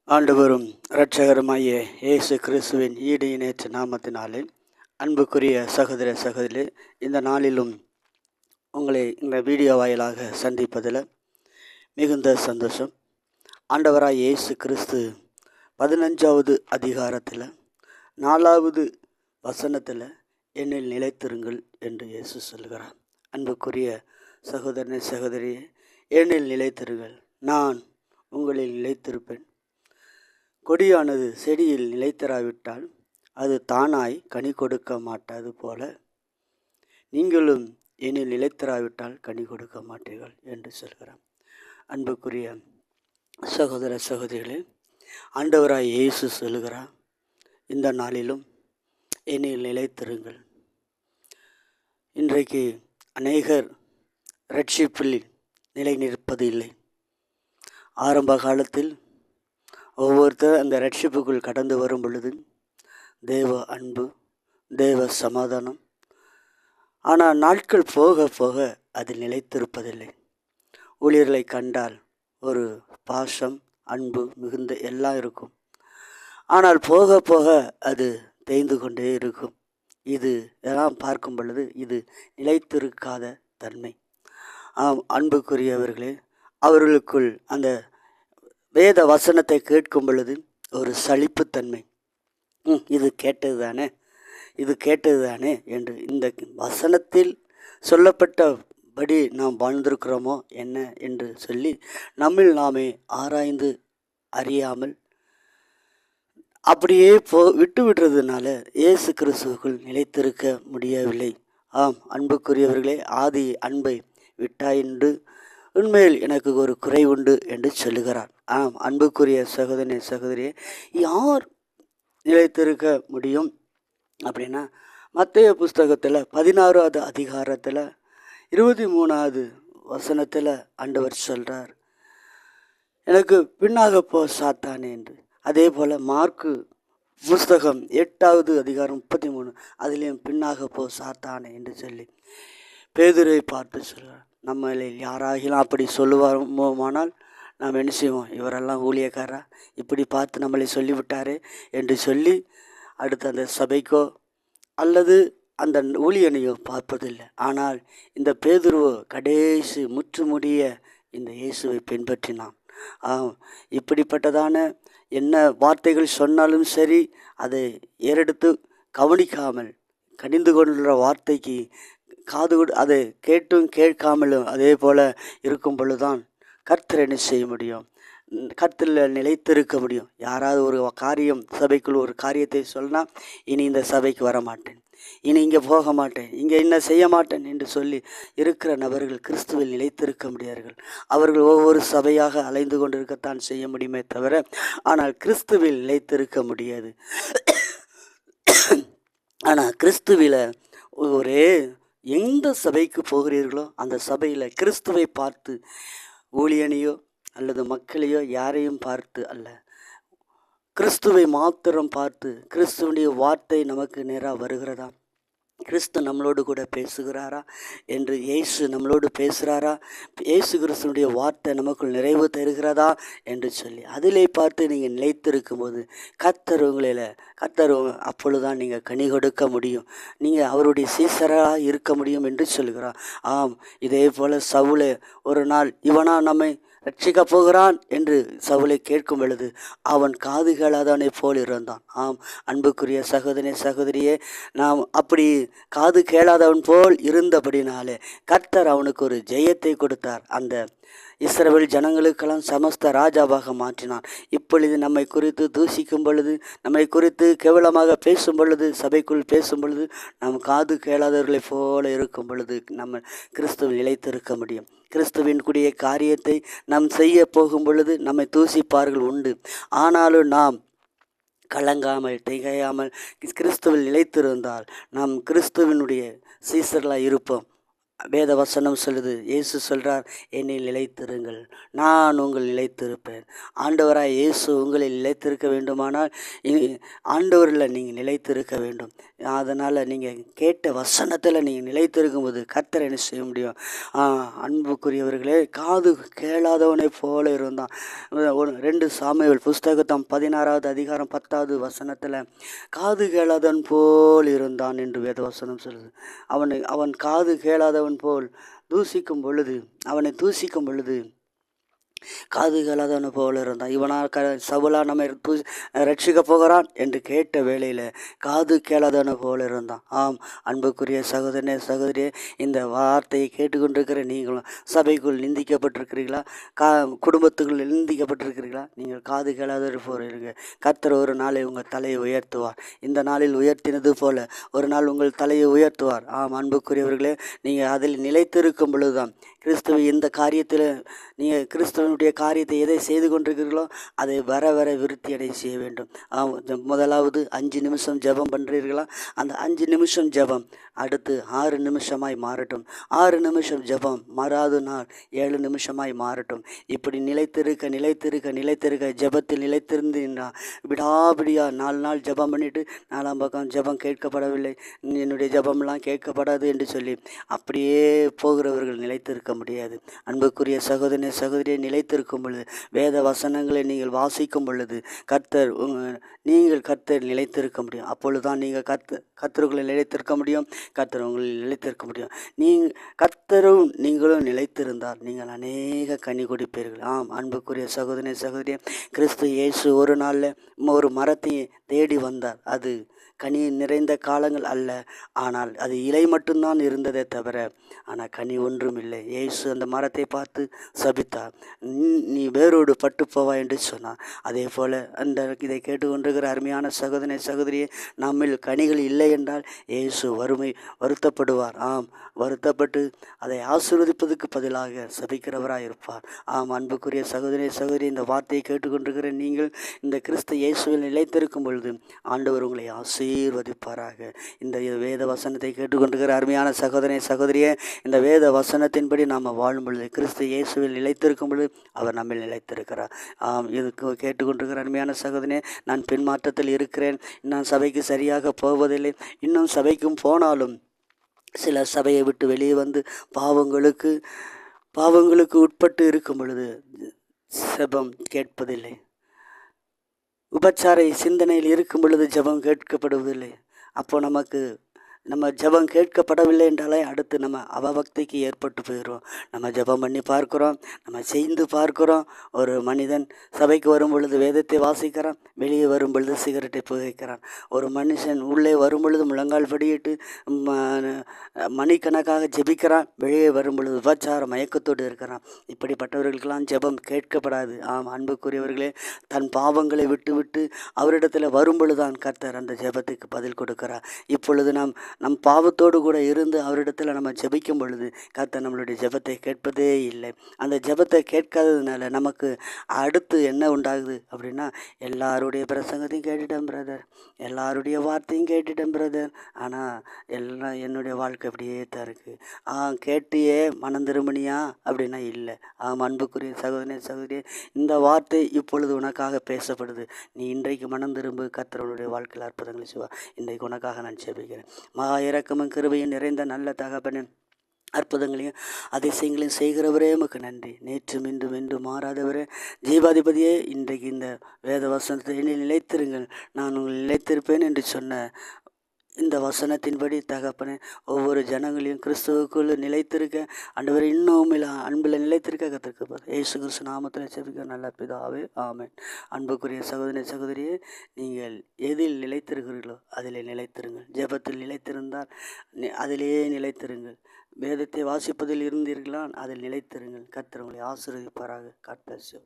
ஆண்டவரும் இரட்சகருமாகிய இயேசு கிறிஸ்துவின் ஈடு இணையற்ற நாமத்தினாலே அன்புக்குரிய சகோதர சகோதரி, இந்த நாளிலும் உங்களை இந்த வீடியோ வாயிலாக சந்திப்பதில் மிகுந்த சந்தோஷம். ஆண்டவராய் இயேசு கிறிஸ்து 15வது அதிகாரத்தில் 4வது வசனத்தில் என்னில் நிலைத்திருங்கள் என்று இயேசு சொல்கிறார். அன்புக்குரிய சகோதரனே சகோதரியே, என்னில் நிலைத்திருங்கள், நான் உங்களில் நிலைத்திருப்பேன். கொடியானது செடியில் நிலைத்தராவிட்டால் அது தானாய் கனி கொடுக்க மாட்டாது போல நீங்களும் என்னில் நிலைத்தராவிட்டால் கனி கொடுக்க மாட்டீர்கள் என்று சொல்கிறார். அன்புக்குரிய சகோதர சகோதரிகளே, ஆண்டவராய் இயேசு சொல்கிறார், இந்த நாளிலும் என்னில் நிலைத்திருங்கள். இன்றைக்கு அநேகர் ரட்சிப்பில் நிலை நிற்பது இல்லை. ஆரம்ப காலத்தில் ஒவ்வொருத்தர் அந்த ரட்சிப்புக்குள் கடந்து வரும் பொழுது தேவ அன்பு, தேவ சமாதானம், ஆனால் நாட்கள் போக போக அதில் நிலைத்திருப்பதில்லை. ஊழியர்களை கண்டால் ஒரு பாசம், அன்பு மிகுந்த எல்லாம் இருக்கும், ஆனால் போக போக அது தேய்ந்து கொண்டே இருக்கும். இது எல்லாம் பார்க்கும் பொழுது இது நிலைத்திருக்காத தன்மை. ஆம் அன்புக்குரியவர்களே, அவர்களுக்குள் அந்த வேத வசனத்தை கேட்கும் பொழுது ஒரு சலிப்புத்தன்மை, இது கேட்டது தானே என்று இந்த வசனத்தில் சொல்லப்பட்டபடி நாம் வாழ்ந்திருக்கிறோமோ என்ன என்று சொல்லி நம்மில் நாமே ஆராய்ந்து அறியாமல் அப்படியே விட்டு விடுறதுனால இயேசு கிறிஸ்துவுக்குள் நிலைத்திருக்க முடியவில்லை. ஆம் அன்புக்குரியவர்களே, ஆதி அன்பை விட்டாயின்று உண்மையில் எனக்கு ஒரு குறை உண்டு என்று சொல்லுகிறார். ஆம் அன்புக்குரிய சகோதரனே சகோதரியே, யார் நிலைத்திருக்க முடியும் அப்படின்னா, மத்தேயு புஸ்தகத்தில் 16வது அதிகாரத்தில் 23வது வசனத்தில் ஆண்டவர் சொல்கிறார், எனக்கு பின்னாக போ சாத்தானே என்று. அதே போல் மார்க்கு புஸ்தகம் 8வது அதிகாரம் 33 அதிலையும் பின்னாக போ சாத்தானே என்று சொல்லி பேதுரை பார்த்து சொல்கிறார். நம்மளில் யாராகிலும் அப்படி சொல்லுவோமானால் நாம் என்ன செய்வோம், இவரெல்லாம் ஊழியக்காரா, இப்படி பார்த்து நம்மளை சொல்லிவிட்டாரே என்று சொல்லி அடுத்து அந்த சபைக்கோ அல்லது அந்த ஊழியனையோ பார்ப்பதில்லை. ஆனால் இந்த பேதுருவோ கடைசி முற்றுமுடிய இந்த இயேசுவை பின்பற்றினான். இப்படிப்பட்டதான என்ன வார்த்தைகள் சொன்னாலும் சரி, அதை ஏறெடுத்து கவனிக்காமல் கனிந்து கொள்கிற வார்த்தைக்கு காது அதை கேட்டும் கேட்காமலும் அதே போல் இருக்கும் பொழுதுதான் கர்த்தர் என்ன செய்ய முடியும், கர்த்தரில் நிலைத்திருக்க முடியும். யாராவது ஒரு காரியம் சபைக்குள் ஒரு காரியத்தை சொன்னால், இனி இந்த சபைக்கு வர மாட்டேன், இனி இங்கே போக மாட்டேன், இங்கே என்ன செய்ய மாட்டேன் என்று சொல்லி இருக்கிற நபர்கள் கிறிஸ்துவில் நிலைத்திருக்க முடியார்கள். அவர்கள் ஒவ்வொரு சபையாக அலைந்து கொண்டிருக்கத்தான் செய்ய முடியுமே தவிர, ஆனால் கிறிஸ்துவில் நிலைத்திருக்க முடியாது. ஆனால் கிறிஸ்துவில் ஒரே எந்த சபைக்கு போகிறீர்களோ அந்த சபையில் கிறிஸ்துவை பார்த்து, ஊழியனையோ அல்லது மக்களையோ யாரையும் பார்த்து அல்ல, கிறிஸ்துவை மாத்திரம் பார்த்து, கிறிஸ்துவனுடைய வார்த்தை நமக்கு நேராக வருகிறதா, கிறிஸ்து நம்மளோடு கூட பேசுகிறாரா என்று, இயேசு நம்மளோடு பேசுகிறாரா, இயேசு கிறிஸ்துவனுடைய வார்த்தை நமக்குள் நிறைவு தருகிறதா என்று சொல்லி அதிலே பார்த்து நீங்கள் நிலைத்திருக்கும் போது கர்த்தர் அப்பொழுதுதான் நீங்கள் கனி கொடுக்க முடியும், நீங்கள் அவருடைய சீசராக இருக்க முடியும் என்று சொல்கிறார். ஆம், இதே போல் சவுலே ஒரு நாள் இவனா நம்மை ரட்சிக்கப் போகிறான் என்று சவுலை கேட்கும் பொழுது அவன் காது கேளாதவனை போல் இருந்தான். ஆம் அன்புக்குரிய சகோதரனே சகோதரியே, நாம் அப்படி காது கேளாதவன் போல் இருந்தபடினாலே கர்த்தர் அவனுக்கு ஒரு ஜெயத்தை கொடுத்தார். அந்த இஸ்ரவேல் ஜனங்களுக்கெல்லாம் சமஸ்த ராஜாவாக மாற்றினான். இப்பொழுது நம்மை குறித்து தூசிக்கும் பொழுது, நம்மை குறித்து கேவலமாக பேசும் பொழுது, சபைக்குள் பேசும் பொழுது, நாம் காது கேளாதவர்களைப் போல இருக்கும் பொழுது நம்ம கிறிஸ்துவில் நிலைத்திருக்க முடியும். கிறிஸ்துவின் கூடிய காரியத்தை நாம் செய்ய போகும் பொழுது நம்மை தூசிப்பார்கள் உண்டு. ஆனாலும் நாம் கலங்காமல் திகையாமல் கிறிஸ்துவில் நிலைத்திருந்தால் நாம் கிறிஸ்துவனுடைய சீசர்களாக இருப்போம். வேத வசனம் சொல்லுது, இயேசு சொல்கிறார், என்னில் நிலைத்திருங்கள், நான் உங்கள் நிலைத்திருப்பேன். ஆண்டவராய் இயேசு உங்களில் நிலைத்திருக்க வேண்டுமானால் ஆண்டவரில் நீங்கள் நிலைத்திருக்க வேண்டும். அதனால் நீங்கள் கேட்ட வசனத்தில் நீங்கள் நிலைத்திருக்கும் போது கர்த்தர் என்ன செய்ய முடியும்? அன்புக்குரியவர்களே, காது கேளாதவனை போல இருந்தான். 2 சாமுவேல் புஸ்தகத்தம் 16வது அதிகாரம் 10வது வசனத்தில் காது கேளாதவன் போல் இருந்தான் என்று வேத வசனம் சொல்லுது. அவன் காது கேளாதவன் போல் அவனை தூசிக்கும் பொழுது காது கேளாதவனை போல இருந்தான். இவனால் சவுலா நம்ம ரட்சிக்க போகிறான் என்று கேட்ட வேளையில் காது கேளாதவனை போல இருந்தான். ஆம் அன்புக்குரிய சகோதரனே சகோதரியே, இந்த வார்த்தையை கேட்டுக்கொண்டிருக்கிற நீங்களும் சபைக்குள் நிந்திக்கப்பட்டிருக்கிறீர்களா? குடும்பத்துக்குள் நிந்திக்கப்பட்டிருக்கிறீர்களா? நீங்கள் காது கேளாதவர் போல இருங்க. கர்த்தர் ஒரு நாளை உங்கள் தலையை உயர்த்துவார். இந்த நாளில் உயர்த்தினது போல ஒரு நாள் உங்கள் தலையை உயர்த்துவார். ஆம் அன்புக்குரியவர்களே, நீங்கள் அதில் நிலைத்திருக்கும் பொழுதுதான் கிறிஸ்துவ இந்த காரியத்தில் நீங்கள் கிறிஸ்துவனுடைய காரியத்தை எதை செய்து கொண்டிருக்கிறீர்களோ அதை வர வர விருத்தி அடைய செய்ய வேண்டும். முதலாவது 5 நிமிஷம் ஜெபம் பண்ணுறீர்களா? அந்த 5 நிமிஷம் ஜெபம் அடுத்து 6 நிமிஷமாய் மாறட்டும். 6 நிமிஷம் ஜெபம் மறாவது நாள் 7 நிமிஷமாய் மாறட்டும். இப்படி நிலைத்திருக்க ஜெபத்தில் நிலைத்திருந்தீங்கன்னா விடாபிடியா 4 நாள் ஜெபம் பண்ணிவிட்டு 4ஆம் பக்கம் ஜெபம் கேட்கப்படவில்லை, என்னுடைய ஜெபம்லாம் கேட்கப்படாது என்று சொல்லி அப்படியே போகிறவர்கள் நிலைத்திருக்க முடியாது. அன்புக்குரிய சகோதரனே சகோதரியை, நிலைத்திருக்கும் பொழுது வேத வசனங்களை நீங்கள் வாசிக்கும் பொழுது நீங்கள் கர்த்தர் நிலைத்திருக்க முடியும். அப்பொழுதுதான் நீங்கள் கர்த்தருக்குள்ளே நிலைத்திருக்க முடியும், கர்த்தர் உங்களில் நிலைத்திருக்க முடியும். கர்த்தரும் நீங்களும் நிலைத்திருந்தால் நீங்கள் அநேக கனி கொடுப்பீர்கள். ஆம் அன்புக்குரிய சகோதரனே சகோதரியை, கிறிஸ்து இயேசு ஒரு நாளில் ஒரு மரத்தை தேடி வந்தார். அது கனி நிறைந்த காலங்கள் அல்ல, ஆனால் அது இலை மட்டும்தான் இருந்ததே தவிர ஆனால் கனி ஒன்றும் இல்லை. இயேசு அந்த மரத்தை பார்த்து சபித்தார், நீ வேரோடு பட்டு போவா என்று சொன்னார். அதே போல் இதை கேட்டுக்கொண்டிருக்கிற அருமையான சகோதரனே சகோதரியே, நம்மில் கனிகள் இல்லை என்றால் இயேசு வருத்தப்படுவார். ஆம், வருத்தப்பட்டு அதை ஆசீர்வதிப்பதற்கு பதிலாக சபிக்கிறவராக இருப்பார். ஆம் அன்புக்குரிய சகோதரனே சகோதரி, இந்த வார்த்தையை கேட்டுக்கொண்டிருக்கிற நீங்கள் இந்த கிறிஸ்து இயேசுவில் நிலைத்திருக்கும் பொழுது ஆண்டவர் உங்களை ஆசீர்வதிப்பாராக. இந்த வேத வசனத்தை கேட்டுக்கொண்டிருக்கிற அருமையான சகோதரனே சகோதரியே, இந்த வேத வசனத்தின்படி நாம் வாழும் பொழுது கிறிஸ்து இயேசுவில் நிலைத்திருக்கும் பொழுது அவர் நம்மில் நிலைத்திருக்கிறார். இதுக்கு கேட்டுக்கொண்டிருக்கிற அருமையான சகோதரனே, நான் பின்மாற்றத்தில் இருக்கிறேன், நான் சபைக்கு சரியாக போவதில்லை, இன்னும் சபைக்கும் போனாலும் சில சபையை விட்டு வெளியே வந்து பாவங்களுக்கு உட்பட்டு இருக்கும் பொழுது ஜெபம் கேட்பதில்லை, உபச்சார சிந்தனையில் இருக்கும் பொழுது ஜெபம் கேட்கப்படுவதில்லை. அப்போ நம்ம ஜெபம் கேட்கப்படவில்லை என்றாலே அடுத்து நம்ம அவபக்திக்கு ஏற்பட்டு போயிடுவோம். நம்ம ஜெபம் பண்ணி பார்க்குறோம், நம்ம செய்து பார்க்குறோம். ஒரு மனிதன் சபைக்கு வரும் பொழுது வேதத்தை வாசிக்கிறான், வெளியே வரும் பொழுது சிகரெட்டை புகைக்கிறான். ஒரு மனுஷன் உள்ளே வரும் பொழுது முழங்கால் படியிட்டு மணிக்கணக்காக ஜெபிக்கிறான், வெளியே வரும் பொழுது உபச்சார மயக்கத்தோடு இருக்கிறான். இப்படிப்பட்டவர்களுக்கெல்லாம் ஜெபம் கேட்கப்படாது. ஆம் அன்புக்குரியவர்களே, தன் பாவங்களை விட்டு அவரிடத்தில் வரும் பொழுதுதான் கர்த்தர் அந்த ஜெபத்துக்கு பதில் கொடுக்கிறார். இப்பொழுது நம் பாவத்தோடு கூட இருந்து அவரிடத்தில் நம்ம ஜெபிக்கும் பொழுது கர்த்தர் நம்மளுடைய ஜெபத்தை கேட்பதே இல்லை. அந்த ஜெபத்தை கேட்காததுனால நமக்கு அடுத்து என்ன உண்டாகுது அப்படின்னா, எல்லாருடைய பிரசங்கத்தையும் கேட்டுட்டேன் பிரதர், எல்லாருடைய வார்த்தையும் கேட்டுட்டேன் பிரதர், ஆனால் எல்லாம் என்னுடைய வாழ்க்கை அப்படியே தான் இருக்குது. கேட்டியே மனம் திரும்பினியா அப்படின்னா இல்லை. அன்புக்குரிய சகோதரனே சகோதரியே, இந்த வார்த்தை இப்பொழுது உனக்காக பேசப்படுது. நீ இன்றைக்கு மனம் திரும்பு, கர்த்தருடைய வாழ்க்கையில் அற்புதங்களை செய்வார். இன்றைக்கு உனக்காக நான் ஜெபிக்கிறேன். இரக்கமும் கிருபையும் நிறைந்த நல்ல தகப்பனே, அற்புதங்களையும் அதிசயங்களையும் செய்கிறவரே உமக்கு நன்றி. நேற்றும் இன்றும் என்றும் மாறாதவரே, ஜீவாதிபதியே, இன்றைக்கு இந்த வேத வசனத்தை என்னில் நிலைத்திருங்கள், நான் உங்கள் நிலைத்திருப்பேன் என்று சொன்ன இந்த வசனத்தின்படி தகப்பனே, ஒவ்வொரு ஜனங்களையும் கிறிஸ்துவுக்குள்ள நிலைத்திருக்க ஆண்டவர் இன்னும் அன்பில் நிலைத்திருக்க கற்றுக்க இயேசு கிறிஸ்து நாமத்தில் ஜெபிக்க நல்ல பிதாவே, ஆமென். அன்புக்குரிய சகோதரி சகோதரியே, நீங்கள் எதில் நிலைத்திருக்கிறீர்களோ அதிலே நிலைத்திருங்கள். ஜெபத்தில் நிலைத்திருந்தால் அதிலேயே நிலைத்திருங்கள். வேதத்தை வாசிப்பதில் இருந்தீர்களா அதில் நிலைத்திருங்கள். கர்த்தர் உங்களை ஆசீர்வதிப்பாராக. God bless you.